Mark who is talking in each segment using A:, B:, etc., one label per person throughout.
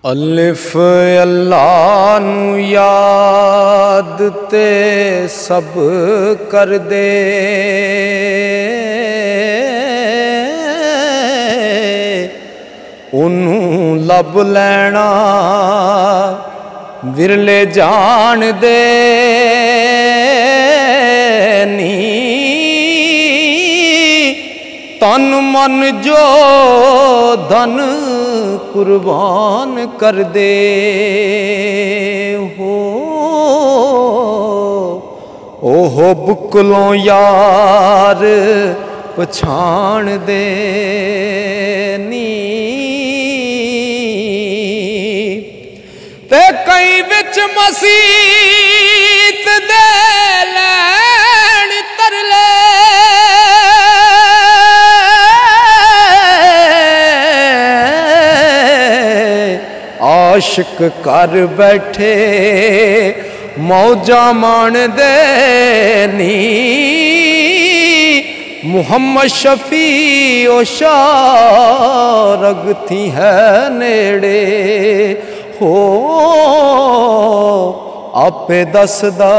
A: अलिफ अल्लाह नू याद ते सब कर दे, उन्नू लब लैना विरले जान दे नी। तन मन जो धन कुर्बान कर दे हो, ओहो बुकलों यार पछाण दे नी। ते कई विच मसीत दे लैण तरले, आशिक कर बैठे मौजा मान दे नी। मुहम्मद शफी ओ शारग थी है नेड़े हो, आपे दसदा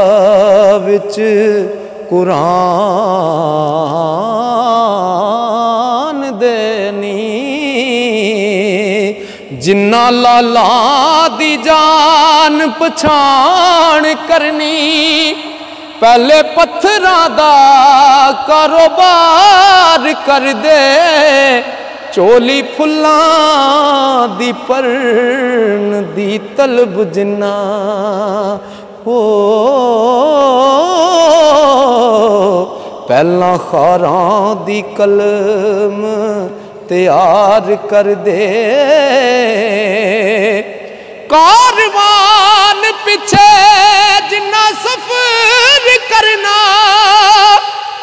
A: विच कुरान देनी। जिन्ना लाला दी जान पछाण करनी, पहले पत्थरां दा कारोबार कर दे। चोली फुल्लां दी परन दी तलब जिन्ना हो, पहला खारां दी कलम तैयार कर दे। कारवान पिछे जिन्ना सफर करना,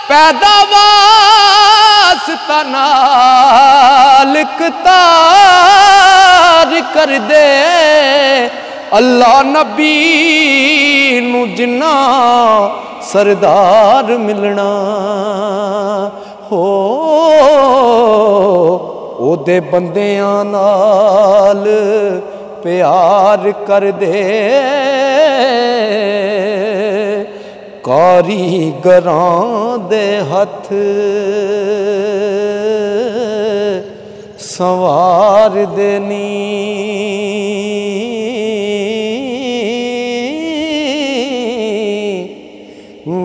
A: पैदावास्ता नाल कतार कर दे। अल्लाह नबी नू जिन्ना सरदार मिलना हो, ओदे बंदियां नाल प्यार कर दे। कारीगरां दे हथ संवार देनी।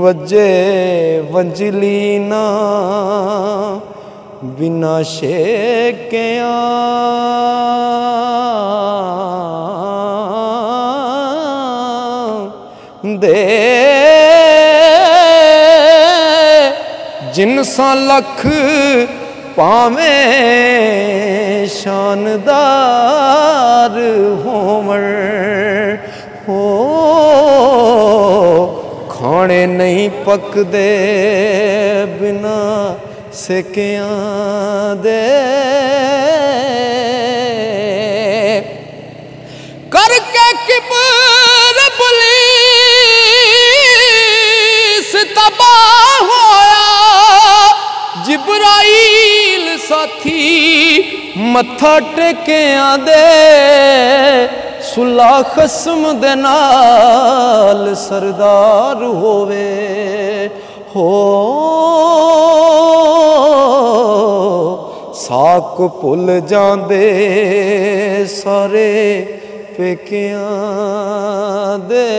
A: वजे वंजली ना बिना शेकिया, दे जिनसा लख पावें शानदार होवण हो, खाने नहीं पकदे बिना सेकिया दे। करके किबर पुलिस तबाह होया, जिब्राइल साथी मत्था टेकिया दे। सुला खस्म दे नाल सरदार होवे हो, साक भुल जांदे सारे पेकियां दे।